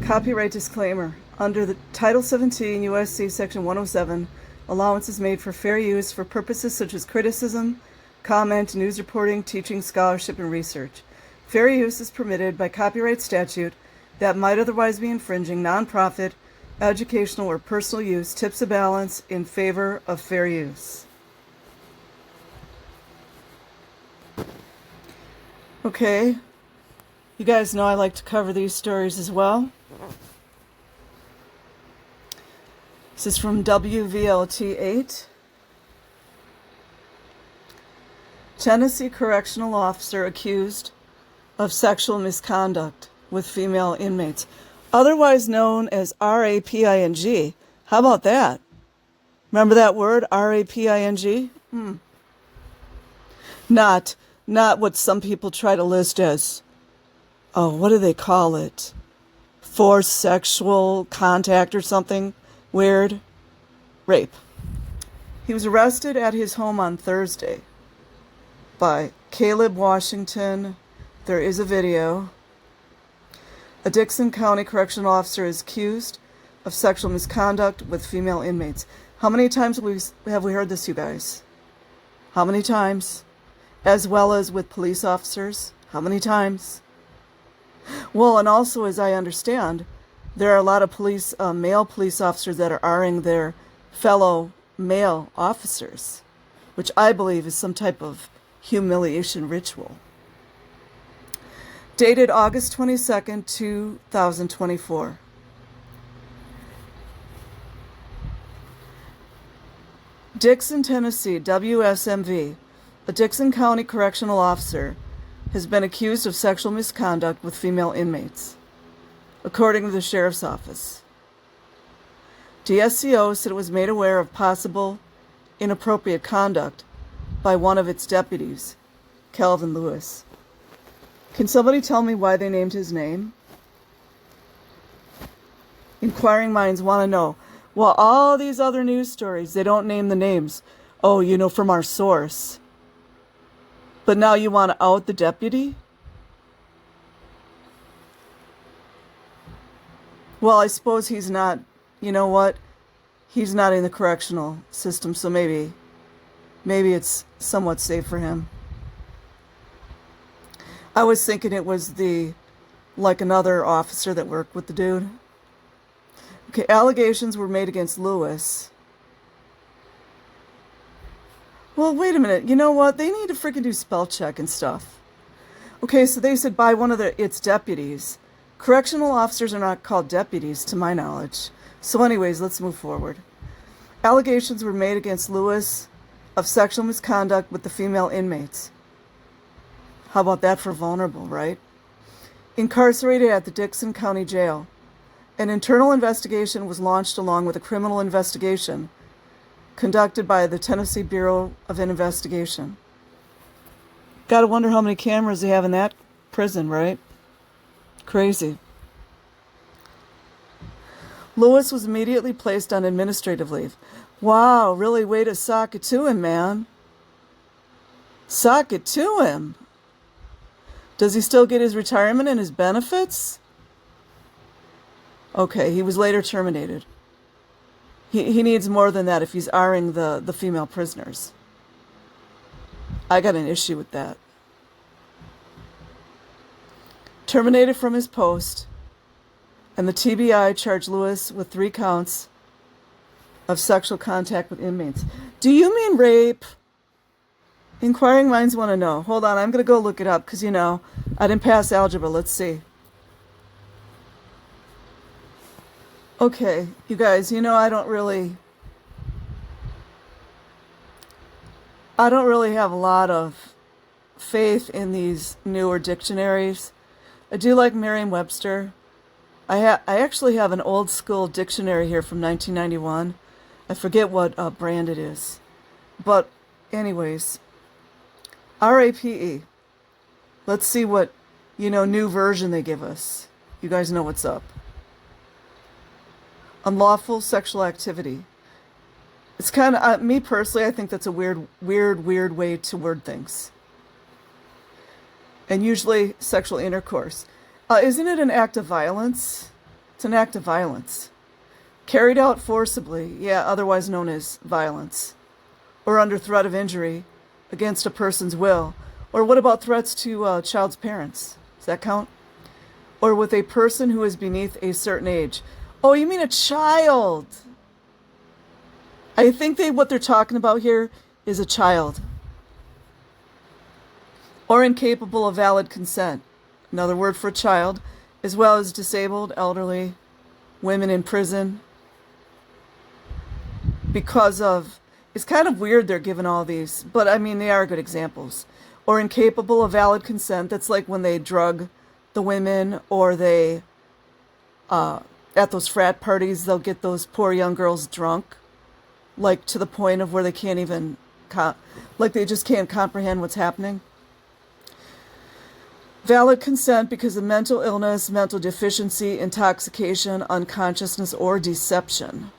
Copyright disclaimer. Under the Title 17 U.S.C. Section 107, allowance is made for fair use for purposes such as criticism, comment, news reporting, teaching, scholarship, and research. Fair use is permitted by copyright statute that might otherwise be infringing nonprofit, educational, or personal use tips a balance in favor of fair use. Okay, you guys know I like to cover these stories as well. This is from WVLT 8. Tennessee correctional officer accused of sexual misconduct with female inmates, otherwise known as raping. How about that? Remember that word, raping? Not what some people try to list as, what do they call it? Forced sexual contact or something weird. Rape. He was arrested at his home on Thursday by Caleb Washington. There is a video. A Dixon County correctional officer is accused of sexual misconduct with female inmates. How many times have we heard this, you guys? How many times? As well as with police officers? How many times? Well, and also, as I understand, there are a lot of male police officers that are R-ing their fellow male officers, which I believe is some type of humiliation ritual. Dated August 22nd, 2024. Dixon, Tennessee, WSMV, a Dixon County correctional officer, has been accused of sexual misconduct with female inmates, according to the sheriff's office. DSCO said it was made aware of possible inappropriate conduct by one of its deputies, Calvin Lewis. Can somebody tell me why they named his name? Inquiring minds want to know. Well, all these other news stories, they don't name the names. Oh, from our source. But now you want to out the deputy? Well, I suppose he's not, he's not in the correctional system, so maybe it's somewhat safe for him. I was thinking it was another officer that worked with the dude. Okay, allegations were made against Lewis. Well, wait a minute. You know what? They need to freaking do spell check and stuff. Okay, so they said by one of its deputies. Correctional officers are not called deputies, to my knowledge. So anyways, let's move forward. Allegations were made against Lewis of sexual misconduct with the female inmates. How about that for vulnerable, right? Incarcerated at the Dixon County Jail. An internal investigation was launched along with a criminal investigation conducted by the Tennessee Bureau of Investigation. Gotta wonder how many cameras they have in that prison, right? Crazy. Lewis was immediately placed on administrative leave. Wow, really way to sock it to him, man. Sock it to him. Does he still get his retirement and his benefits? Okay, he was later terminated. He needs more than that if he's R-ing the female prisoners. I got an issue with that. Terminated from his post, and the TBI charged Lewis with 3 counts of sexual contact with inmates. Do you mean rape? Inquiring minds want to know. Hold on, I'm going to go look it up because, I didn't pass algebra. Let's see. Okay, you guys, I don't really have a lot of faith in these newer dictionaries. I do like Merriam-Webster. I actually have an old school dictionary here from 1991. I forget what brand it is. But anyways, RAPE. Let's see what, new version they give us. You guys know what's up. Unlawful sexual activity. It's kind of, me personally, I think that's a weird way to word things. And usually sexual intercourse. Isn't it an act of violence? It's an act of violence. Carried out forcibly, yeah, otherwise known as violence. Or under threat of injury against a person's will. Or what about threats to a child's parents? Does that count? Or with a person who is beneath a certain age. Oh, you mean a child? I think what they're talking about here is a child. Or incapable of valid consent. Another word for a child, as well as disabled, elderly, women in prison. Because of, it's kind of weird they're given all these, but I mean, they are good examples. Or incapable of valid consent. That's like when they drug the women, or they, at those frat parties, they'll get those poor young girls drunk, like to the point of where they can't even, like they just can't comprehend what's happening. Valid consent because of mental illness, mental deficiency, intoxication, unconsciousness, or deception.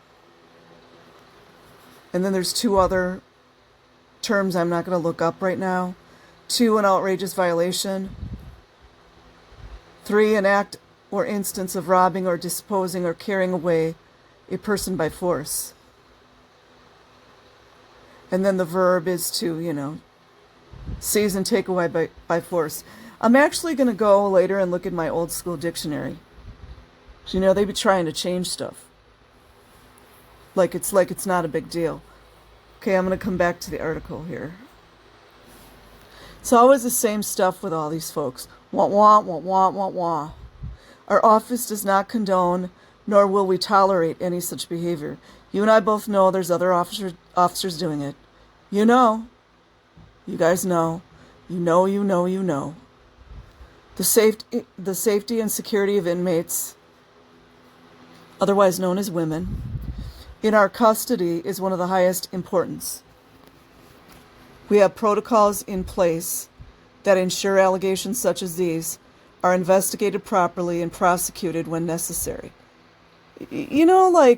And then there's two other terms I'm not going to look up right now. 2, an outrageous violation. 3, an act or instance of robbing or disposing or carrying away a person by force. And then the verb is to, seize and take away by force. I'm actually going to go later and look at my old school dictionary. They be trying to change stuff. Like it's not a big deal. Okay, I'm going to come back to the article here. It's always the same stuff with all these folks. Want, want. Our office does not condone, nor will we tolerate any such behavior. You and I both know there's other officers doing it. You guys know. You know. The safety and security of inmates, otherwise known as women, in our custody is one of the highest importance. We have protocols in place that ensure allegations such as these are investigated properly and prosecuted when necessary. I'm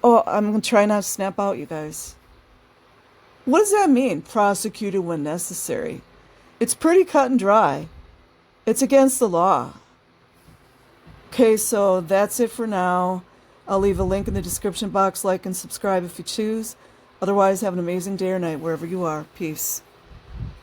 going to try not to snap out, you guys. What does that mean, prosecuted when necessary? It's pretty cut and dry. It's against the law. Okay, so that's it for now. I'll leave a link in the description box. Like and subscribe if you choose. Otherwise, have an amazing day or night wherever you are. Peace.